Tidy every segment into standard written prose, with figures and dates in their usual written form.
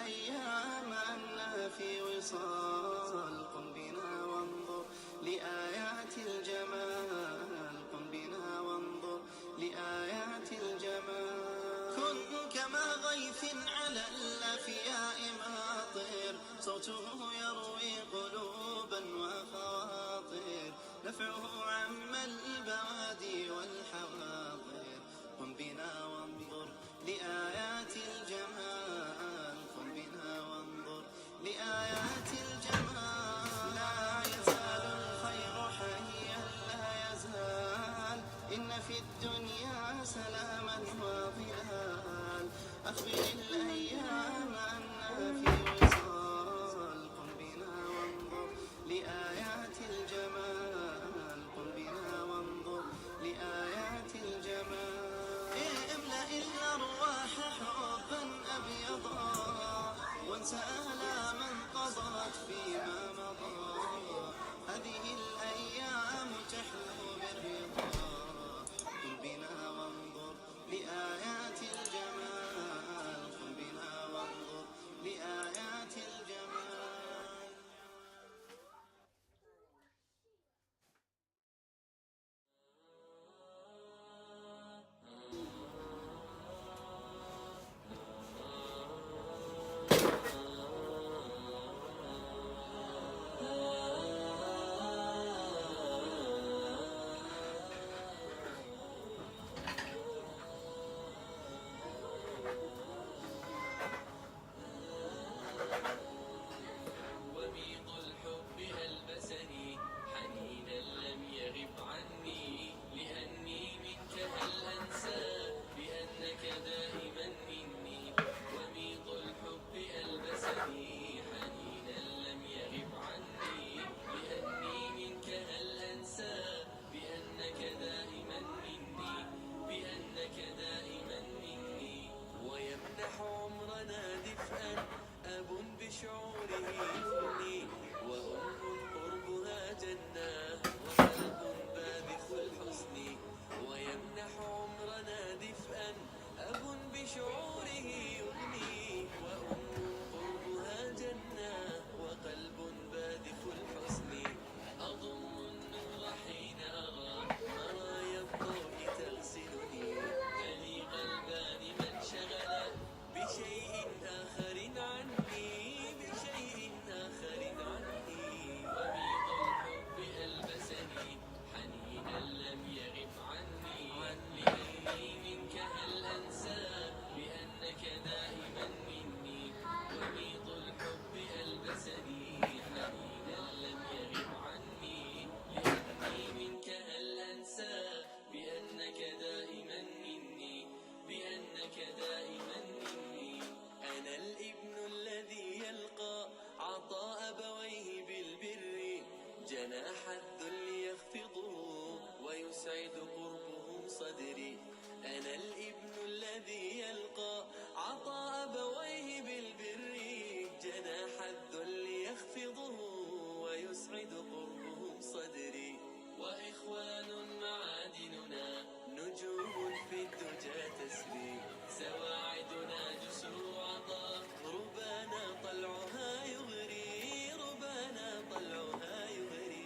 الأيام أنها في وصال. قم بنا وانظر لآيات الجمال، قم بنا وانظر لآيات الجمال. كن كما غيث على الأفياء ماطر، صوته يروي قلوبا وخواطر، نفعه عم البوادي والحواضر. قم بنا وانظر لآيات الجمال، قم بنا وانظر لآيات الجمال. لا يزال الخير حيا، لا يزال، إن في الدنيا سلاما وظلال. أخبر الأيام أنها في وصال. قم بنا وانظر لآيات الجمال، قم بنا وانظر لآيات الجمال. املأ الأرواح حبا أبيضا، وانسى آلاما قضت فيما مضى. هذه الأيام تحلو بالرضا. قم بنا وانظر لآيات الجمال، قم بنا وانظر لآيات الجمال. وميض الحب ألبسني حنينا لم يغب عني، لأني منك هل أنسى بأنك دائما مني. وميض الحب ألبسني حنينا لم يغب عني، لأني منك هل أنسى بأنك دائما مني، بأنك دائما مني. ويمنح عمرنا دفئا أب بشعوره يفني، وأم قربها جنة وقلب باذخ الحسن. ويمنح عمرنا دفئا أب بشعوره يغني، وأم قربها جنة وقلب باذخ الحسن. أضم النور حين أرى مرايا الضوء تغسلني، فلي قلبان من شغل بشيء آخر عني، بشيء آخر عني. وميض الحب ألبسني حنينا لم يغب عني، لأني منك هل أنسى بأنك دائما مني. وميض الحب ألبسني حنينا لم يغب عني، لأني منك هل أنسى بأنك دائما مني، بأنك دائما مني. أنا الابن الذي يلقى عطاء أبويه بالبر، جناح الذل يخفضه ويسعد قربهم صدري. أنا الابن الذي يلقى عطاء أبويه بالبر، جناح الذل يخفضه ويسعد قربهم صدري. وإخوان معادننا نجوم في الدجى تسري، سواعدنا جسور عطاء، ربانا طلعها يغري، ربانا طلعها يغري.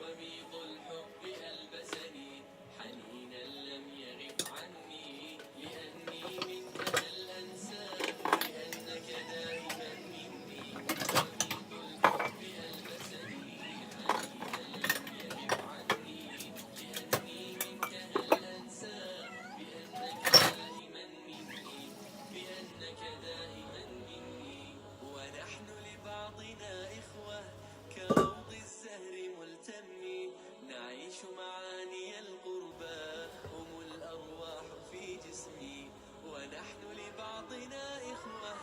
وميض الحب ألبسني حنينا لم يغب عني، لأني منك هل أنسى بأنك دائما مني. وميض الحب ألبسني حنينا لم يغب عني، لأني منك هل أنسى بأنك دائما مني، بأنك دائما مني. ونحن لبعضنا إخوة كروض الزهر ملتمي، نعيش معاني القربى هم الأرواح في جسمي. ونحن لبعضنا إخوة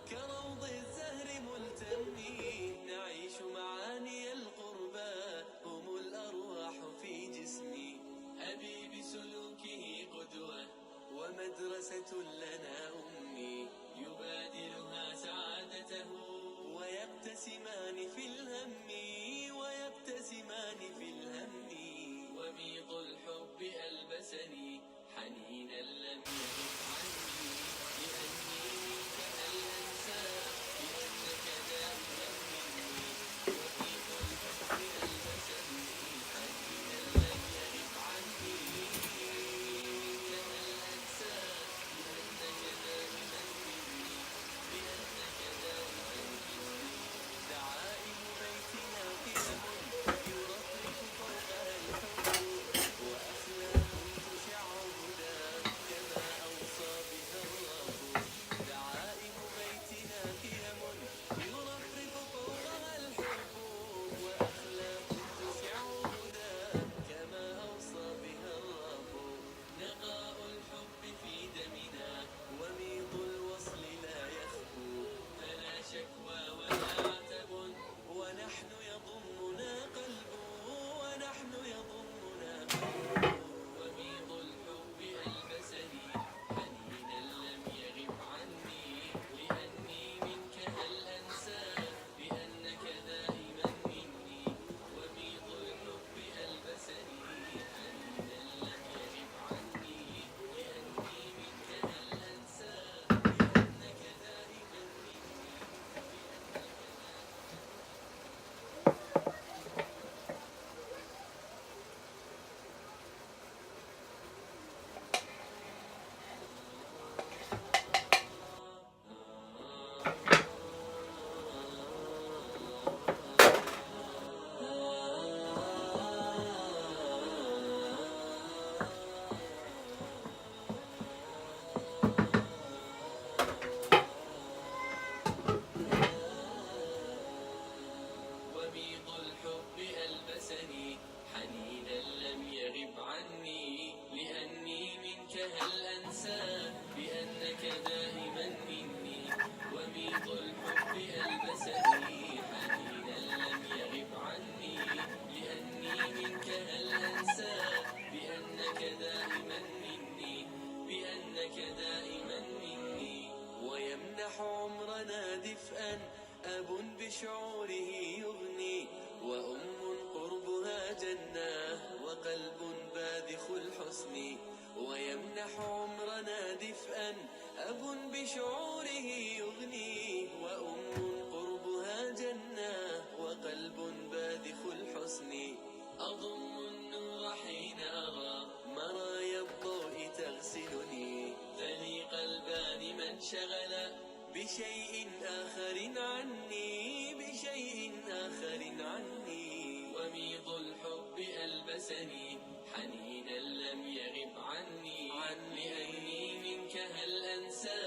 كروض الزهر ملتمي، نعيش معاني القربى هم الأرواح في جسمي. أبي بسلوكه قدوة ومدرسة لنا أمي، يبادلها سعادته ويقتسمان في الهم، ويقتسمان في الهم. وميض الحب ألبسني حنينا لم يغب عني، لأني منك هل أنسى دفئا، أب بشعوره يغني، وأم قربها جنة، وقلب باذخ الحسن ويمنح عمرنا دفئا، أب بشعوره يغني، وأم قربها جنة، وقلب باذخ الحسن. أضم النور حين أرى مرايا الضوء تغسلني، فلي قلبان من شغل بشيء آخر عني، بشيء آخر عني. وميض الحب ألبسني حنينا لم يغب عني، لأني منك هل أنسى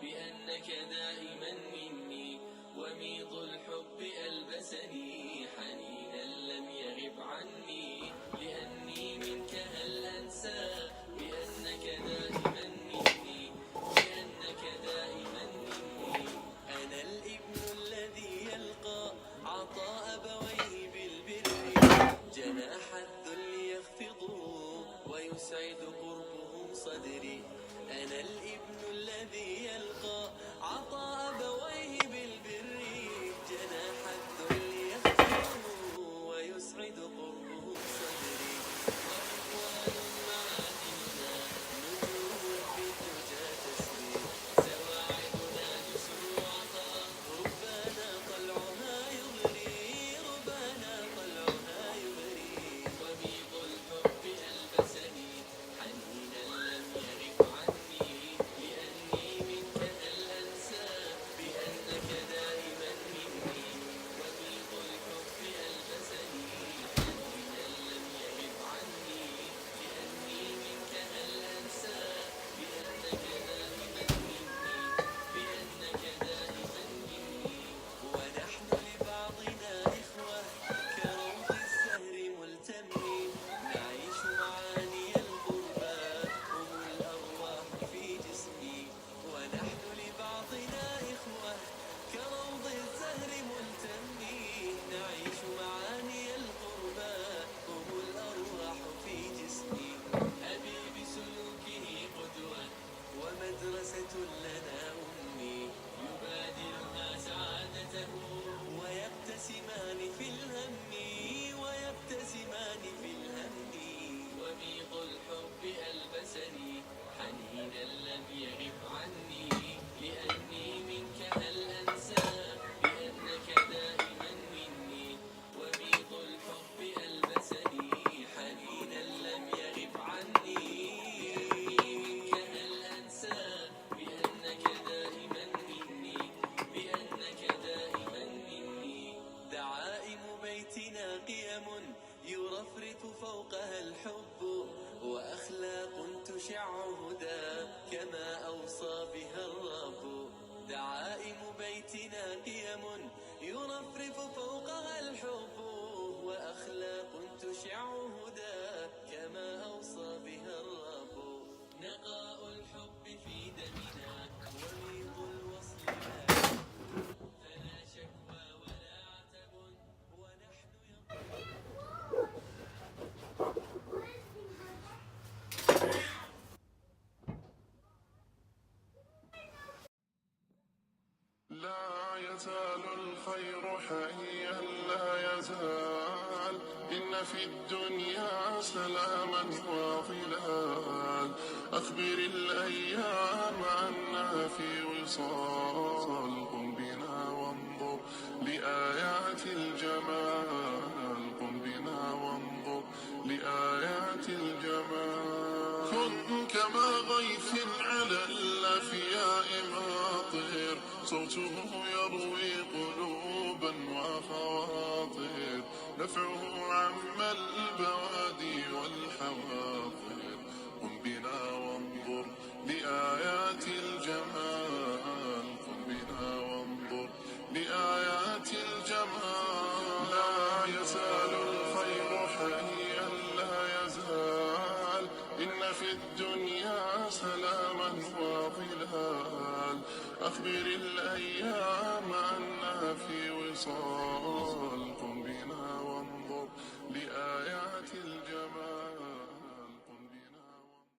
بأنك دائما مني. وميض الحب ألبسني حنينا لم يغب عني، لأني منك هل أنسى بأنك دائما مني، بأنك دائما مني. أنا الابن الذي يلقى عطاء أبويه بالبر، جناح الذل يخفضه ويسعد قربهم صدري. أنا الابن الذي يلقى عطاء أبويه بالبر، جناح الذل يخفضه ويسعد قربهم صدري. وأقوال معادننا نجوم في الدجى تسري، سواعدنا جسر العطاء ربانا طلعها يغري، ربانا طلعها يغري. وميض الحب ألبسني حنينا لم يغب عني، لأني منك هل أنسى بأنك دائما مني. وميض الحب ألبسني حنينا لم يغب عني، لأني منك هل أنسى بأنك دائما مني، بأنك دائما مني. ونحن لبعضنا إخوة كروض الزهر ملتمي، نعيش معاني القربى هم الأرواح في جسمي. ونحن لبعضنا إخوة كروض الزهر ملتمي، نعيش معاني القربى هم الأرواح في جسمي. أبي بسلوكه قدوة ومدرسة لنا أمي، يبادلها سعادته ويبتسمان في الهم، ويبتسمان في الهم. وميض الحب ألبسني حنينا لم يغب عني، لأني منك هل أنسى بأنك دائما مني. وميض الحب ألبسني حنينا لم يغب عني، منك هل أنسى بأنك دائما مني، بأنك دائما مني. دعائم بيتنا قيم يرفرف فوقها الحب، وأخلاق تشع هدى كما أوصى بها الرب. دعائم بيتنا قيم يرفرف فوقها الحب، وأخلاق تشع هدى كما أوصى بها الرب. نقاء الحب في دمنا وميض الوصل فلا شكوى ولا عتب، ونحن لا يزال الخير حيا لا يزال، إن في الدنيا سلاما وظلال. أخبر الأيام أنها في وصال، قم بنا وانظر لآيات الجمال، قم بنا وانظر لآيات الجمال. كن كما غيث على الأفياء ماطر، صوته يروي قلوبا وخواطر، نفعه عم البوادي والحواطر. قم بنا وانظر لآيات الجمال، قم بنا وانظر لآيات الجمال. لا يزال الخير حيا لا يزال، إن في الدنيا سلاما وظلال. أخبر الأيام أنها في وصال،